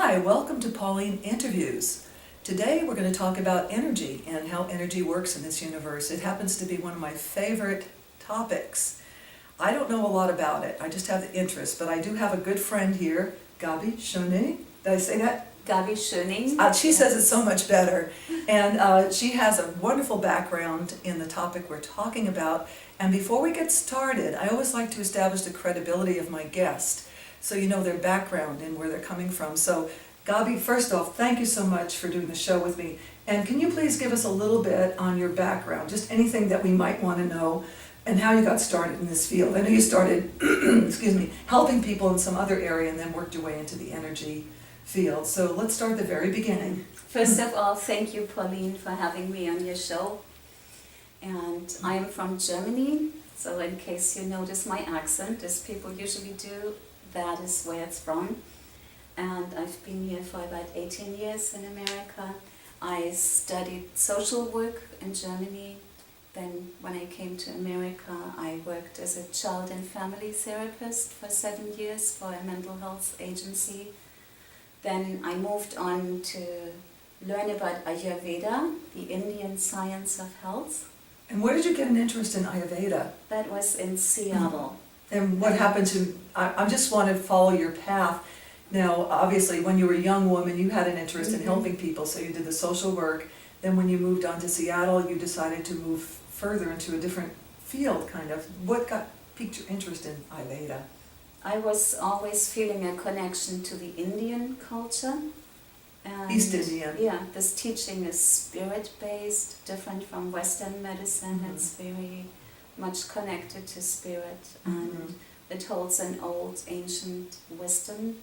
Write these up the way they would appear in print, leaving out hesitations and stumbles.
Hi, welcome to Pauline Interviews. Today we're going to talk about energy and how energy works in this universe. It happens to be one of my favorite topics. I don't know a lot about it, I just have the interest, but I do have a good friend here, Gabi Schoening. Did I say that? Gabi Schoening. She says it so much better. And she has a wonderful background in the topic we're talking about. And before we get started, I always like to establish the credibility of my guest, so you know their background and where they're coming from. So Gabi, first off, thank you so much for doing the show with me. And can you please give us a little bit on your background, just anything that we might want to know, and how you got started in this field? I know you started, excuse me, helping people in some other area and then worked your way into the energy field. So let's start at the very beginning. First of all, thank you, Pauline, for having me on your show. And I am from Germany, so in case you notice my accent, as people usually do, that is where it's from. And I've been here for about 18 years in America. I studied social work in Germany. Then when I came to America, I worked as a child and family therapist for 7 years for a mental health agency. Then I moved on to learn about Ayurveda, the Indian science of health. And where did you get an interest in Ayurveda? That was in Seattle. And what happened to, I just want to follow your path. Now, obviously, when you were a young woman, you had an interest in helping people, so you did the social work. Then when you moved on to Seattle, you decided to move further into a different field, kind of. What piqued your interest in Ayurveda? I was always feeling a connection to the Indian culture. And East Indian. Yeah, this teaching is spirit-based, different from Western medicine. It's very much connected to spirit, and it holds an old, ancient wisdom,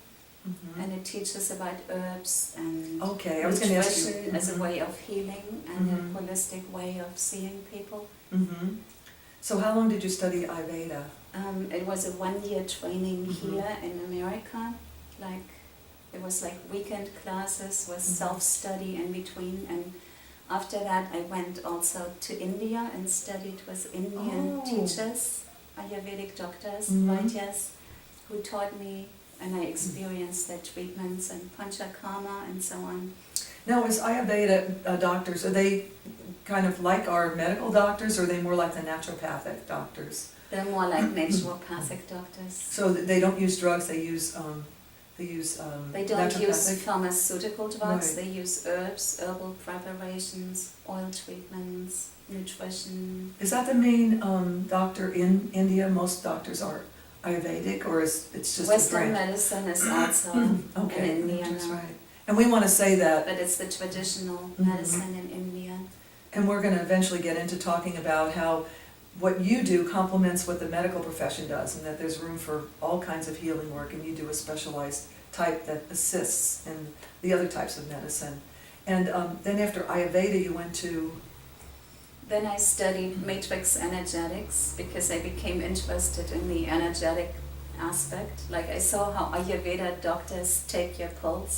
and it teaches about herbs and nutrition as a way of healing and a holistic way of seeing people. So how long did you study Ayurveda? It was a 1-year training here in America. It was like weekend classes with self-study in between, and after that I went also to India and studied with Indian teachers, Ayurvedic doctors, Vaidyas, who taught me, and I experienced their treatments and panchakarma and so on. Now, is Ayurveda doctors, are they kind of like our medical doctors, or are they more like the naturopathic doctors? They're more like naturopathic doctors. So they don't use drugs, they use They don't use pharmaceutical drugs, Right. they use herbs, herbal preparations, oil treatments, nutrition. Is that the main doctor in India? Most doctors are Ayurvedic, or is it's just Western a branch? medicine is also Okay, in India that's now, right. And we want to say that, but it's the traditional medicine in India. and we're going to eventually get into talking about how what you do complements what the medical profession does, and that there's room for all kinds of healing work, and you do a specialized type that assists in the other types of medicine. And then after Ayurveda you went to... Then I studied matrix energetics because I became interested in the energetic aspect. Like I saw how Ayurveda doctors take your pulse,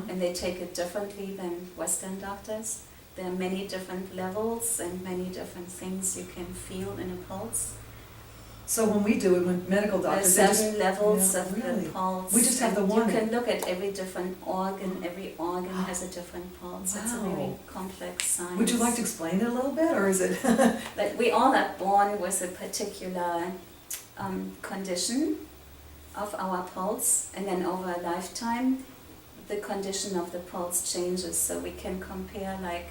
and they take it differently than Western doctors. There are many different levels and many different things you can feel in a pulse. So when we do it, when medical doctors... There's 7 levels of really? the pulse. We just have the one. You can look at every different organ. Every organ has a different pulse. It's a very complex science. Would you like to explain it a little bit, or is it... Like we all are born with a particular condition of our pulse, and then over a lifetime, the condition of the pulse changes. So we can compare like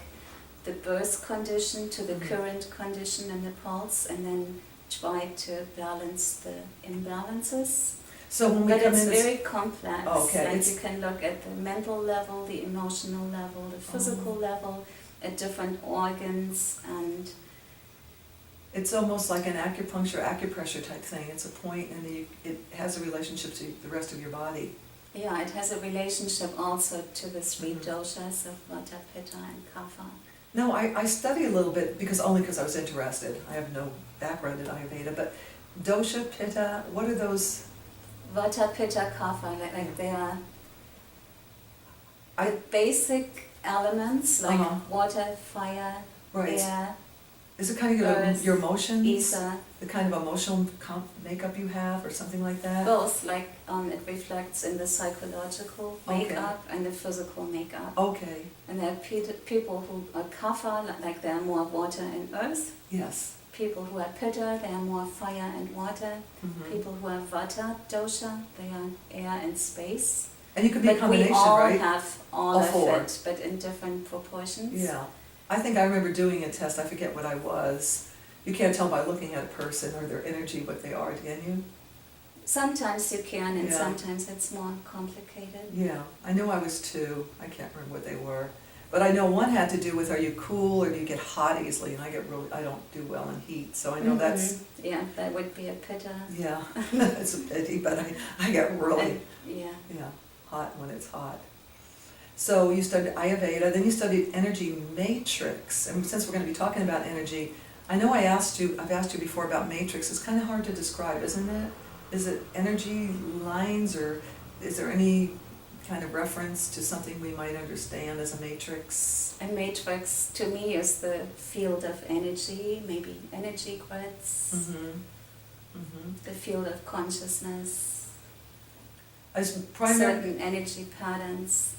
the birth condition to the current condition in the pulse, and then try to balance the imbalances. So when we But come it's in... very complex. Okay. Like you can look at the mental level, the emotional level, the physical level, at different organs, and It's almost like an acupressure type thing. It's a point, and it has a relationship to the rest of your body. yeah, it has a relationship also to the 3 doshas of Vata, Pitta, and Kapha. No, I study a little bit, because I was interested. I have no background in Ayurveda, but dosha, pitta, what are those? Vata, Pitta, Kapha, like they are the basic elements like water, fire, Right. air, Is it kind of Earth, your emotions? ether, The kind of emotional makeup you have or something like that? both, like it reflects in the psychological Okay. makeup and the physical makeup. Okay, And there are people who are kapha, like they are more water and earth. yes. People who are pitta, they are more fire and water. Mhm. People who are vata dosha, they are air and space. And you could be a But we combination, all right? have all All of four. it, but in different proportions. Yeah. I think I remember doing a test, I forget what I was. You can't tell by looking at a person or their energy what they are, can you? Sometimes you can, and Yeah. sometimes it's more complicated. Yeah, I knew I was two, I can't remember what they were. But I know one had to do with, are you cool or do you get hot easily? And I don't do well in heat, so I know that's, Mhm. Yeah, that would be a pitta. yeah, it's a pity, but I get really, Yeah. yeah, hot when it's hot. So you studied Ayurveda, then you studied energy matrix, and since we're gonna be talking about energy, I know I've asked you before about matrix, it's kinda hard to describe, isn't it? Is it energy lines, or is there any kind of reference to something we might understand as a matrix? A matrix to me is the field of energy, maybe energy grids, the field of consciousness, As primary, certain energy patterns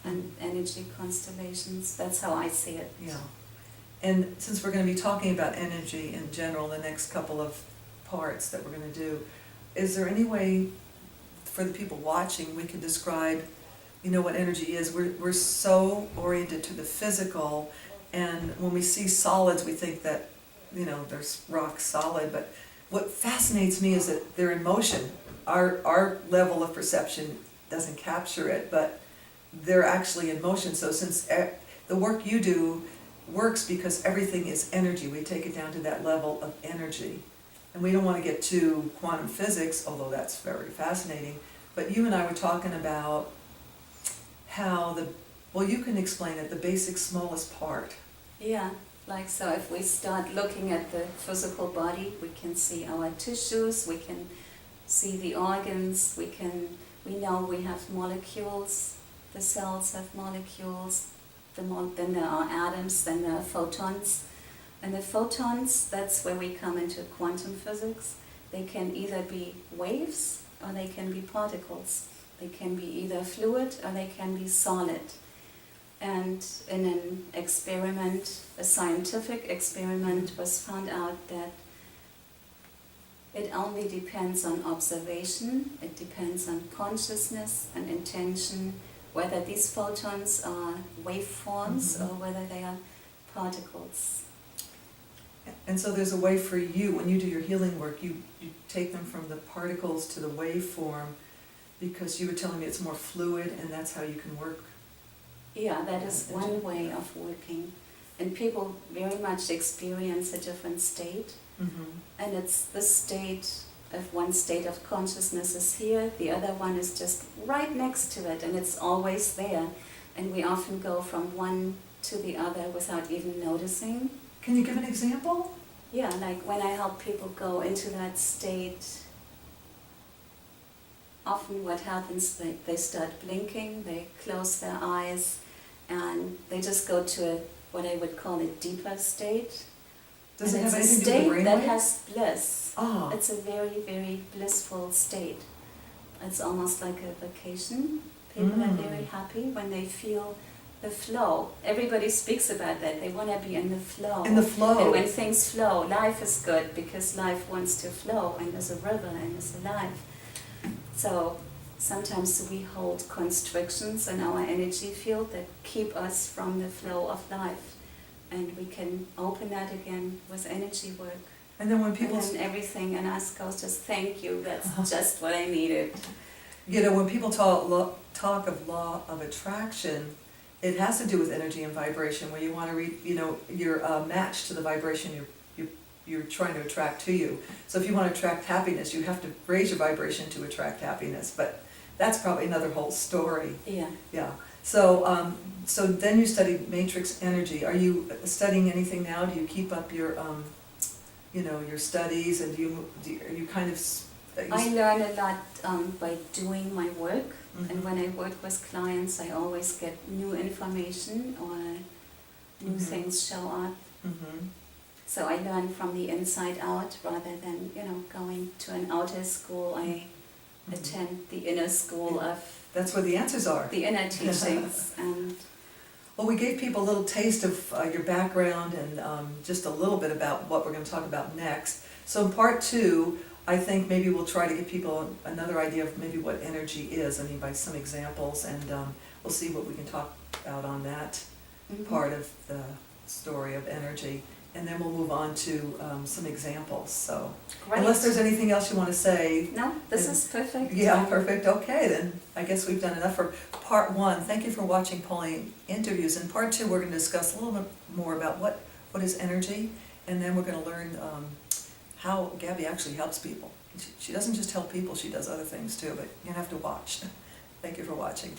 and energy constellations. That's how I see it. yeah. And since we're gonna be talking about energy in general, the next couple of parts that we're gonna do, is there any way for the people watching, we can describe, what energy is? We're so oriented to the physical, and when we see solids, we think that, there's rock solid, but what fascinates me is that they're in motion. Our level of perception doesn't capture it, but they're actually in motion. So since the work you do works because everything is energy, we take it down to that level of energy. And we don't want to get to quantum physics, although that's very fascinating, but you and I were talking about how you can explain it, the basic smallest part. Yeah, like so if we start looking at the physical body, we can see our tissues, we can see the organs, we know we have molecules, the cells have molecules, then there are atoms, then there are photons. And the photons, that's where we come into quantum physics. They can either be waves or they can be particles. They can be either fluid or they can be solid. And in an experiment, a scientific experiment, was found out that it only depends on observation, it depends on consciousness and intention, whether these photons are waveforms or whether they are particles. And so there's a way for you, when you do your healing work, you take them from the particles to the waveform, because you were telling me it's more fluid and that's how you can work. Yeah, that is one way of working. And people very much experience a different state. Mm-hmm. And it's the state of one state of consciousness is here, the other one is just right next to it, and it's always there. And we often go from one to the other without even noticing. Can you give an example? Yeah, like when I help people go into that state, often what happens, they start blinking, they close their eyes, and they just go to what I would call a deeper state. Does and it have it's a anything to do with state that brainwaves? has bliss. Ah, It's a very, very blissful state. It's almost like a vacation. People are very happy when they feel the flow. Everybody speaks about that. They want to be in the flow. in the flow. And when things flow, life is good because life wants to flow, and there's a river and there's a life. So sometimes we hold constrictions in our energy field that keep us from the flow of life. And we can open that again with energy work. And then when people, And then everything in us goes, just thank you, that's just what I needed. when people talk of law of attraction, it has to do with energy and vibration, where you want to you're matched to the vibration you're trying to attract to you. So if you want to attract happiness, you have to raise your vibration to attract happiness. But that's probably another whole story. Yeah. Yeah. So so then you studied matrix energy. Are you studying anything now? Do you keep up your your studies, and are you kind of I learn a lot by doing my work, and Mhm. when I work with clients, I always get new information or new Mhm. things show up. Mhm. So I learn from the inside out rather than, going to an outer school. I attend the inner school of That's where the answers are. the inner teachings. And Well, we gave people a little taste of your background and just a little bit about what we're going to talk about next. So in part 2, I think maybe we'll try to give people another idea of maybe what energy is, I mean by some examples, and we'll see what we can talk about on that part of the story of energy. And then we'll move on to some examples, so. great. Unless there's anything else you want to say. No, this is perfect. Yeah, perfect, okay, then I guess we've done enough for part 1. Thank you for watching Pauline Interviews. In part 2, we're going to discuss a little bit more about what is energy, and then we're going to learn how Gabi actually helps people. She doesn't just help people, she does other things too, but you have to watch. Thank you for watching.